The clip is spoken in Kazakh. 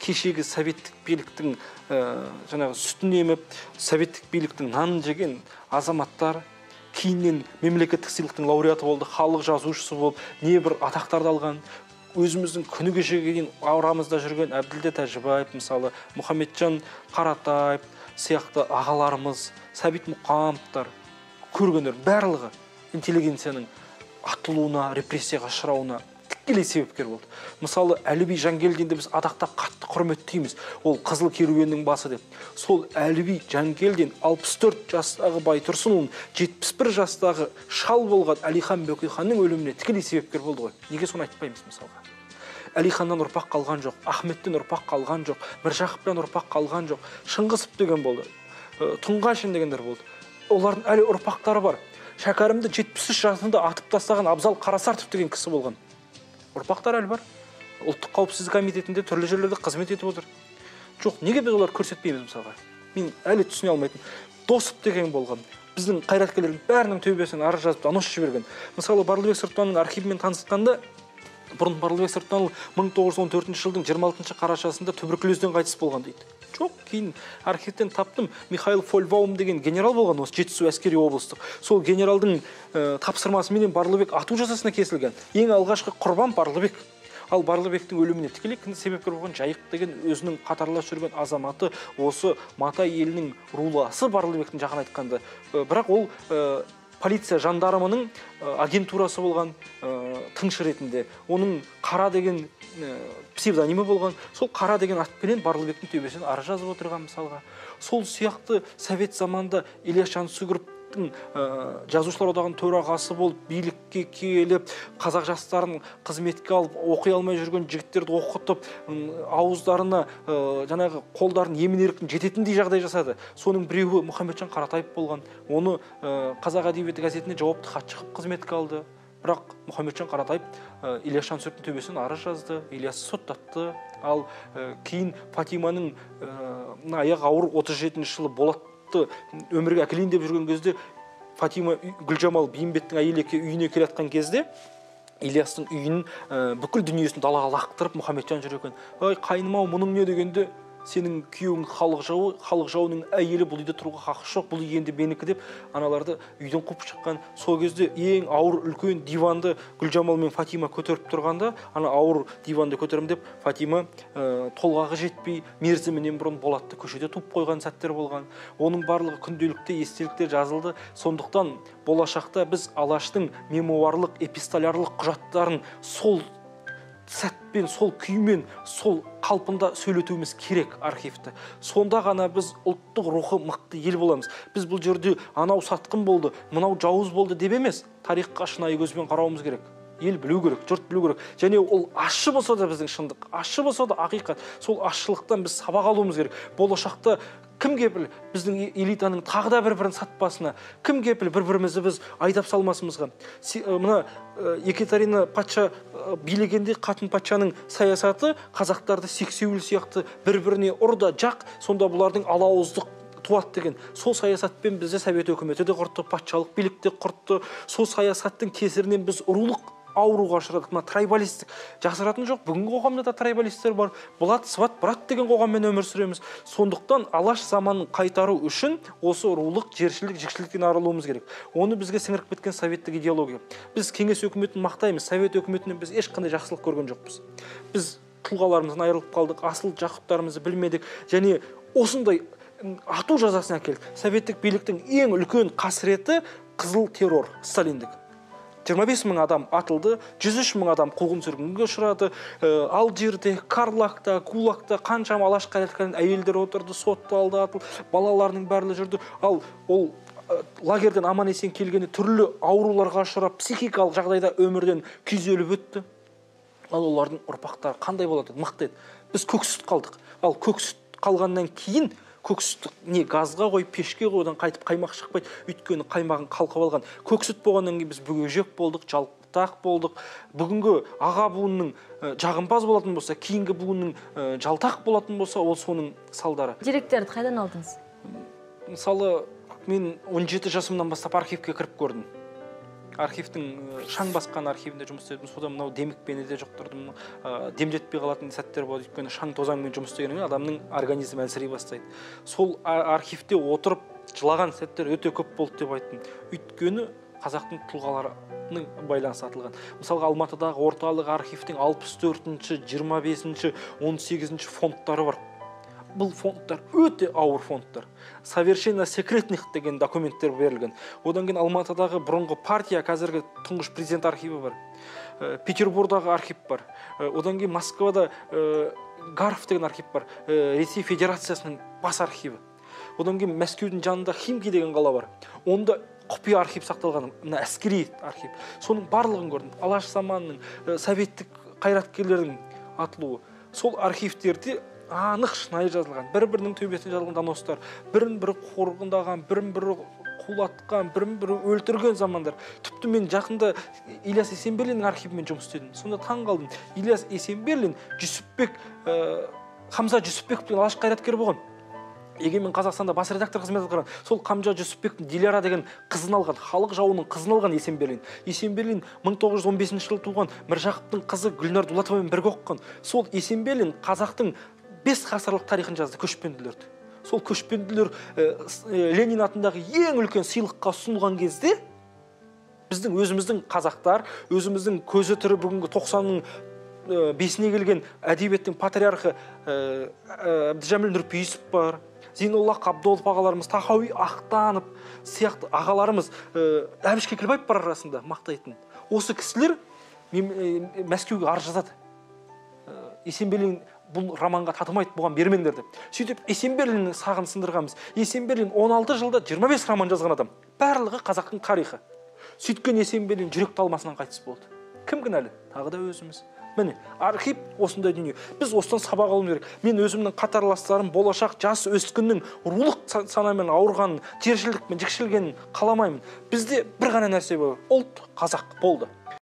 кешегі советтік биліктің жаңағы сүтін еміп, советтік биліктің нанын жеген азаматтар кейіннен мемлекеттік сыйлықтың лауреаты болды, халық жазушысы болып, небір атақтарды алған. Өзіміздің күні кешеге дейін арамызда жүрген Әбділда Тәжібаев, мысалы, Мұхамеджан Қаратаев сияқты ағаларымыз, Сәбит Мұқановтар, көргендер барлығы интеллигенцияның атылуына, репрессияға ұшырауына тікелей себепкер болды. Мысалы, Әліби Жангелдинді біз атақтап қатты құрметтейміз. Ол қызыл керуеннің басы деп. Сол Әліби Жангелдин 64 жастағы Байтұрсынұлын 71 жастағы шал болған Әлихан Бөкейханның өліміне тікелей себепкер болды ғой. Неге соны айтпаймыз мысалға? Әлиханнан ұрпақ қалған жоқ, Ахметтен ұрпақ қалған жоқ, Міржақыптан ұрпақ қалған жоқ, Шыңғысов деген болды, Тұңғашин дегендер болды. Олардың әлі ұрпақтары бар. Шәкәрімді 73 жасында атып тастаған Абзал Қарасартов деген кісі болған. Ұрпақтар әлі бар. Ұлттық қауіпсіздік комитетінде түрлі жерлерде қызмет етіп отыр. Жоқ, неге біз олар көрсетпейміз мысалға? Мен әлі түсіне алмайтын. Досып деген болған. Біздің қайраткерлердің бәрінің төбесін арыз жазып, донос жіберген. Мысалы, Барлыбек Сырттанның архивімен танысқанда, бұрын Барлыбек Сырттанұлы 1914 жылдың 26 қарашасында туберкулезден қайтыс болған дейді. Жоқ, кейін архивтен таптым, Михаил Фольбаум деген генерал болған, осы Жетісу әскери облыстық. Сол генералдың тапсырмасымен Барлыбек ату жазасына кесілген. Ең алғашқы құрбан Барлыбек. Ал Барлыбектің өліміне тікелей себепкер болған Жайық деген өзінің қатарлас жүрген азаматы, осы Матай елінің руласы Барлыбектің жағын айтқанда. Бірақ ол полиция жандармының агентурасы болған тыңшы ретінде. Оның Қара деген псевдонимі болған. Сол Қара деген атпенен Барлыбектің төбесін арыз жазып отырған мысалға. Сол сияқты совет заманда Ильяс Жансүгіровтің жазушылар одағының төрағасы болып, билікке келіп, қазақ жастарын қызметке алып, оқи алмай жүрген жігіттерді оқытып, ауыздарына жаңағы қолдарын емін-еркін жететіндей жағдай жасады. Соның біреуі Мұхамеджан Қаратаев болған. Оны Қазақ әдебиеті газетіне жауапты хатшы қылып қызметке алды. Бірақ Мұхамеджан Қаратаев Ильяс Жансүгіровтің төбесін арыз жазды, Ильясты соттатты. Ал кейін Фатиманың аяғы ауыр 37 жылы Болатты өмірге әкелейін деп жүрген кезде, Фатима Гүлжамал Бейімбеттің әйелі үйіне келатқан кезде, Ильястың үйін бүкіл дүниесін далаға лақтырып Мұхамеджан жүр екен. Ай, қайным-ау, мұның не дегенде, сенің күйеуің халық жауының әйелі, бұл үйде тұруға хақы жоқ, бұл үй енді менікі деп аналарды үйден қуып шыққан. Сол кезде ең ауыр үлкен диванды Гүлжамал мен Фатима көтеріп тұрғанда, ана ауыр диванды көтерім деп Фатима толғағы жетпей, мерзімінен бұрын Болатты көшеде туып қойған сәттер болған. Оның барлығы күнделікте естелікте жазылды. Сондықтан болашақта біз Алаштың мемуарлық, эпистолярлық құжаттарын сол сәтпен, сол күймен, сол қалпында сөйлетуіміз керек архивті. Сонда ғана біз ұлттық рухы мықты ел боламыз. Біз бұл жерде анау сатқын болды, мынау жауыз болды деп емес, тарихқа шынайы көзбен қарауымыз керек. Ел білу керек, жұрт білу керек. Және ол ащы болса да біздің шындық, ащы болса да ақиқат. Сол ащылықтан біз сабақ алуымыз керек. Болашақта кім кепіл біздің элитаның тағы да бір-бірін сатпасына, кім кепіл бір-бірімізді біз айдап салмасымызға. Мына Екатерина патша билегенде қатын патшаның саясаты қазақтарды сексеуіл сияқты бір-біріне ұрда жақ, сонда бұлардың алауыздық туат деген. Сол саясатпен бізді совет өкіметі де құртты, патшалық билік те құртты. Сол саясаттың кесірінен біз рулық ауруға ұшырадық. Мына трайбалистік жақсаратын жоқ. Бүгінгі қоғамда да трайбалистер бар. Болат, сват, брат деген қоғаммен өмір сүреміз. Сондықтан алаш заманын қайтару үшін осы рулық, жершілік, жікшіліктен арылуымыз керек. Оны бізге сіңіріп кеткен советтік идеология. Біз кеңес өкіметін мақтаймыз, совет өкіметінен біз ешқандай жақсылық көрген жоқпыз. Біз тұлғаларымыздан айырылып қалдық, асыл жақыптарымызды білмедік, және осындай ату жазасына келдік. Советтік биліктің ең үлкен қасіреті қызыл террор, сталиндік. 25 мың адам атылды, 103 мың адам қуғын сүргінге ұшырады. Алжирде, Карлакта, Кулакта қаншама алаш қайраткерлердің әйелдер отырды, сотталды, атылды, балаларының бәрі жүрді. Ал ол лагерден аман есен келгені түрлі ауруларға ұшырап, психикалық жағдайда өмірден күйзеліп өтті. Ал олардың ұрпақтары қандай болады? Мықты еді. Біз көксүт қалдық. Ал көксүт қалғаннан кейін көксүтті не газға қойып, пешке қойдан қайтып қаймақ шықпайды. Өйткені қаймағын қалқып алған. Көксүт болғаннан кейін біз бүгежек болдық, жалтақ болдық. Бүгінгі аға буынның жағымпаз болатын болса, кейінгі буынның жалтақ болатын болса, ол соның салдары. Деректерді қайдан алдыңыз? Мысалы, мен 17 жасымнан бастап архивке кіріп көрдім. архивтің шаң басқан архивінде жұмыс істедім. Содан мынау демікпені жұқтырдым. Демдетпей қалатын сәттер болды. Өйткені шаң тозаңмен жұмыс істегеннен адамның организмі әлсірей бастайды. Сол архивте отырып жылаған сәттер өте көп болды деп айттым. Өйткені қазақтың тұлғаларының байланысы атылған. Мысалға Алматыдағы орталық архивтің 64-ші, 25-ші, 18-ші фондтары бар. Бұл фондтар өте ауыр фондтар. Совершенно секретных деген документтер берілген. Одан кейін Алматыдағы бұрынғы партия, қазіргі тұңғыш президент архиві бар. Петербургдағы архив бар. Одан кейін Москвада Гаров деген архив бар. Ресей Федерациясының бас архиві. Одан кейін Мәскеудің жанында Химки деген қала бар. Онда құпия архив сақталған, мына әскери архив. Соның барлығын көрдім. Алаш заманының, советтік қайраткерлердің атылуы. Сол архивтерде анық шынайы жазылған, бір-бірінің төбесіне жазылған доностар, бірін-бірі қорғындаған, бірін-бірі қулатқан, бірін-бірі өлтірген замандар. Тіпті мен жақында Ильяс Есенберлиннің архивімен жұмыс істедім. Сонда таң қалдым. Ильяс Есенберлин Хамза Жүсіпбек деген алаш қайраткер болған. Егемен Қазақстанда бас редактор қызмет атқарған. Сол Хамза Жүсіпбектің Диляра деген қызын алған, халық жауының қызын алған Есенберлин. Есенберлин 1915 жылы туған, Міржақыптың қызы Гүлнар Дулатовамен бірге оқыған. Сол Есенберлин қазақтың 5 ғасырлық тарихын жазды, көшпенділерді. Сол көшпенділер Ленин атындағы ең үлкен сыйлыққа ұсынылған кезде біздің өзіміздің қазақтар, өзіміздің көзі тірі бүгінгі 90-ның бесіне келген әдебиеттің патриархы Әбдіжәміл Нұрпейісов бар, Зейнолла Қабдолов ағаларымыз, Тахауи Ақтанов сияқты ағаларымыз, Әбіш Кекілбаев бар арасында мақтайтын. Осы кісілер Мәскеуге арыз жазады. Есенберлин бұл романға татымайды, бұған бермеңдер деп. Сөйтіп Есенберлиннің сағын сындырғанбыз. Есенберлин 16 жылда 25 роман жазған адам. Барлығы қазақтың тарихы. Сөйткен Есенберлин жүрек талмасынан қайтыс болды. Кім кінәлі? Тағы да өзіміз. Міне, архив осындай дүние. Біз осыдан сабақ алуымыз керек. Мен өзімнің қатарластарым болашақ жас өскіннің рулық санамен ауырғанын, тершілдікпен жікшілгенін қаламаймын. Бізде бір ғана нәрсе бар. Ұлт қазақ болды.